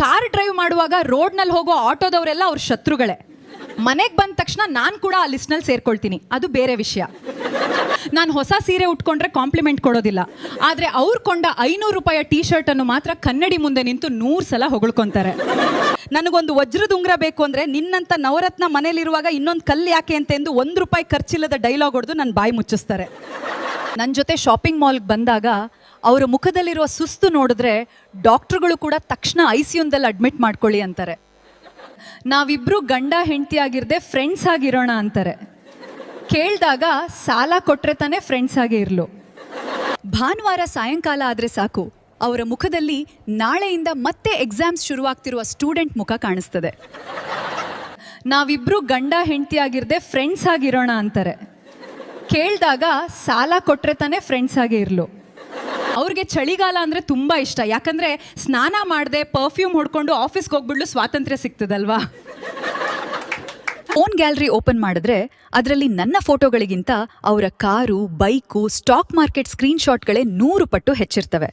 Car drive ಮಾಡುವಾಗ ರೋಡ್ನಲ್ಲಿ ಹೋಗೋ ಆಟೋದವರೆಲ್ಲ ಅವ್ರ ಶತ್ರುಗಳೇ. ಮನೆಗೆ ಬಂದ ತಕ್ಷಣ ನಾನು ಕೂಡ ಆ ಲಿಸ್ಟ್ನಲ್ಲಿ ಸೇರ್ಕೊಳ್ತೀನಿ, ಅದು ಬೇರೆ ವಿಷಯ. ನಾನು ಹೊಸ ಸೀರೆ ಉಟ್ಕೊಂಡ್ರೆ ಕಾಂಪ್ಲಿಮೆಂಟ್ ಕೊಡೋದಿಲ್ಲ, ಆದರೆ ಅವ್ರು ಕೊಂಡ 500 ರೂಪಾಯಿ ಟೀ ಶರ್ಟನ್ನು ಮಾತ್ರ ಕನ್ನಡಿ ಮುಂದೆ ನಿಂತು 100 ಸಲ ಹೊಗಳ್ಕೊತಾರೆ. ನನಗೊಂದು ವಜ್ರದ ಉಂಗುರ ಬೇಕು ಅಂದರೆ ನಿನ್ನಂಥ ನವರತ್ನ ಮನೇಲಿರುವಾಗ ಇನ್ನೊಂದು ಕಲ್ಲು ಯಾಕೆ ಅಂತ ಎಂದು 1 ರೂಪಾಯಿ ಖರ್ಚಿಲ್ಲದ ಡೈಲಾಗ್ ಹೊಡೆದು ನನ್ನ ಬಾಯಿ ಮುಚ್ಚಿಸ್ತಾರೆ. ನನ್ನ ಜೊತೆ ಶಾಪಿಂಗ್ ಮಾಲ್ಗೆ ಬಂದಾಗ ಅವರ ಮುಖದಲ್ಲಿರುವ ಸುಸ್ತು ನೋಡಿದ್ರೆ ಡಾಕ್ಟ್ರುಗಳು ಕೂಡ ತಕ್ಷಣ ICUದಲ್ಲಿ ಅಡ್ಮಿಟ್ ಮಾಡ್ಕೊಳ್ಳಿ ಅಂತಾರೆ. ನಾವಿಬ್ರು ಗಂಡ ಹೆಂಡತಿ ಆಗಿರದೆ ಫ್ರೆಂಡ್ಸ್ ಆಗಿರೋಣ ಅಂತಾರೆ. ಕೇಳಿದಾಗ ಸಾಲ ಕೊಟ್ರೆ ತಾನೇ ಫ್ರೆಂಡ್ಸ್ ಆಗೇ ಇರಲು. ಭಾನುವಾರ ಸಾಯಂಕಾಲ ಆದರೆ ಸಾಕು, ಅವರ ಮುಖದಲ್ಲಿ ನಾಳೆಯಿಂದ ಮತ್ತೆ ಎಕ್ಸಾಮ್ಸ್ ಶುರುವಾಗ್ತಿರುವ ಸ್ಟೂಡೆಂಟ್ ಮುಖ ಕಾಣಿಸ್ತದೆ. ನಾವಿಬ್ರು ಗಂಡ ಹೆಂಡತಿ ಆಗಿರದೆ ಫ್ರೆಂಡ್ಸ್ ಆಗಿರೋಣ ಅಂತಾರೆ. ಕೇಳಿದಾಗ ಸಾಲ ಕೊಟ್ರೆ ತಾನೇ ಫ್ರೆಂಡ್ಸ್ ಆಗೇ ಇರಲು. ಅವ್ರಿಗೆ ಚಳಿಗಾಲ ಅಂದರೆ ತುಂಬ ಇಷ್ಟ, ಯಾಕಂದರೆ ಸ್ನಾನ ಮಾಡದೆ ಪರ್ಫ್ಯೂಮ್ ಹೊಡ್ಕೊಂಡು ಆಫೀಸ್ಗೆ ಹೋಗ್ಬಿಡ್ಲು ಸ್ವಾತಂತ್ರ್ಯ ಸಿಗ್ತದಲ್ವಾ. ಫೋನ್ ಗ್ಯಾಲರಿ ಓಪನ್ ಮಾಡಿದ್ರೆ ಅದರಲ್ಲಿ ನನ್ನ ಫೋಟೋಗಳಿಗಿಂತ ಅವರ ಕಾರು, ಬೈಕು, ಸ್ಟಾಕ್ ಮಾರ್ಕೆಟ್ ಸ್ಕ್ರೀನ್ಶಾಟ್ಗಳೇ 100 ಪಟ್ಟು ಹೆಚ್ಚಿರ್ತವೆ.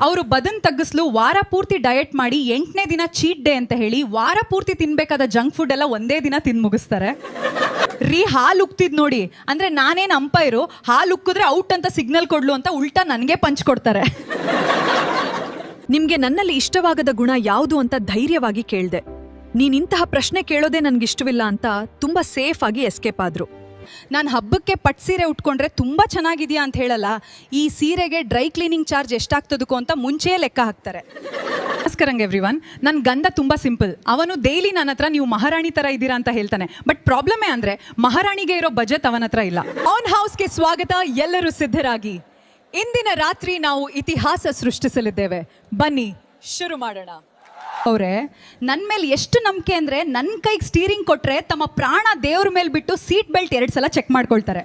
ಅವರು ಬದನ್ ತಗ್ಗಿಸ್ಲು ವಾರ ಪೂರ್ತಿ ಡಯಟ್ ಮಾಡಿ 8ನೇ ದಿನ ಚೀಟ್ ಡೇ ಅಂತ ಹೇಳಿ ವಾರ ಪೂರ್ತಿ ತಿನ್ಬೇಕಾದ ಜಂಕ್ ಫುಡ್ ಎಲ್ಲ ಒಂದೇ ದಿನ ತಿಂದು ಮುಗಿಸ್ತಾರೆ. ಹಾಲು ಉಕ್ತಿದ್ ನೋಡಿ ಅಂದ್ರೆ ನಾನೇನು ಅಂಪೈರು, ಹಾಲು ಉಕ್ಕಿದ್ರೆ ಔಟ್ ಅಂತ ಸಿಗ್ನಲ್ ಕೊಡ್ಲು ಅಂತ ಉಲ್ಟಾ ನನಗೆ ಪಂಚ್ ಕೊಡ್ತಾರೆ. ನಿಮ್ಗೆ ನನ್ನಲ್ಲಿ ಇಷ್ಟವಾಗದ ಗುಣ ಯಾವುದು ಅಂತ ಧೈರ್ಯವಾಗಿ ಕೇಳ್ದೆ. ನೀನಿಂತಹ ಪ್ರಶ್ನೆ ಕೇಳೋದೇ ನನ್ಗಿಷ್ಟವಿಲ್ಲ ಅಂತ ತುಂಬಾ ಸೇಫ್ ಆಗಿ ಎಸ್ಕೇಪ್ ಆದ್ರು. ನಾನು ಹಬ್ಬಕ್ಕೆ ಪಟ್ಟು ಸೀರೆ ಉಟ್ಕೊಂಡ್ರೆ ತುಂಬ ಚೆನ್ನಾಗಿದೆಯಾ ಅಂತ ಹೇಳಲ್ಲ, ಈ ಸೀರೆಗೆ ಡ್ರೈ ಕ್ಲೀನಿಂಗ್ ಚಾರ್ಜ್ ಎಷ್ಟಾಗ್ತದಕ್ಕೋ ಅಂತ ಮುಂಚೆ ಲೆಕ್ಕ ಹಾಕ್ತಾರೆ. ನಮಸ್ಕಾರಂಗ್ ಎವ್ರಿವನ್. ನನ್ನ ಗಂಡ ತುಂಬ ಸಿಂಪಲ್. ಅವನು ಡೈಲಿ ನನ್ನ ಹತ್ರ ನೀವು ಮಹಾರಾಣಿ ಥರ ಇದ್ದೀರಾ ಅಂತ ಹೇಳ್ತಾನೆ. ಬಟ್ ಪ್ರಾಬ್ಲಮೇ ಅಂದರೆ ಮಹಾರಾಣಿಗೆ ಇರೋ ಬಜೆಟ್ ಅವನ ಹತ್ರ ಇಲ್ಲ. ಆನ್ ಹೌಸ್ಗೆ ಸ್ವಾಗತ. ಎಲ್ಲರೂ ಸಿದ್ಧರಾಗಿ. ಇಂದಿನ ರಾತ್ರಿ ನಾವು ಇತಿಹಾಸ ಸೃಷ್ಟಿಸಲಿದ್ದೇವೆ. ಬನ್ನಿ ಶುರು ಮಾಡೋಣ. ಅವರೇ ನನ್ನ ಮೇಲೆ ಎಷ್ಟು ನಂಬಿಕೆ ಅಂದರೆ ನನ್ನ ಕೈಗೆ ಸ್ಟೀರಿಂಗ್ ಕೊಟ್ಟರೆ ತಮ್ಮ ಪ್ರಾಣ ದೇವ್ರ ಮೇಲೆ ಬಿಟ್ಟು ಸೀಟ್ ಬೆಲ್ಟ್ 2 ಸಲ ಚೆಕ್ ಮಾಡ್ಕೊಳ್ತಾರೆ.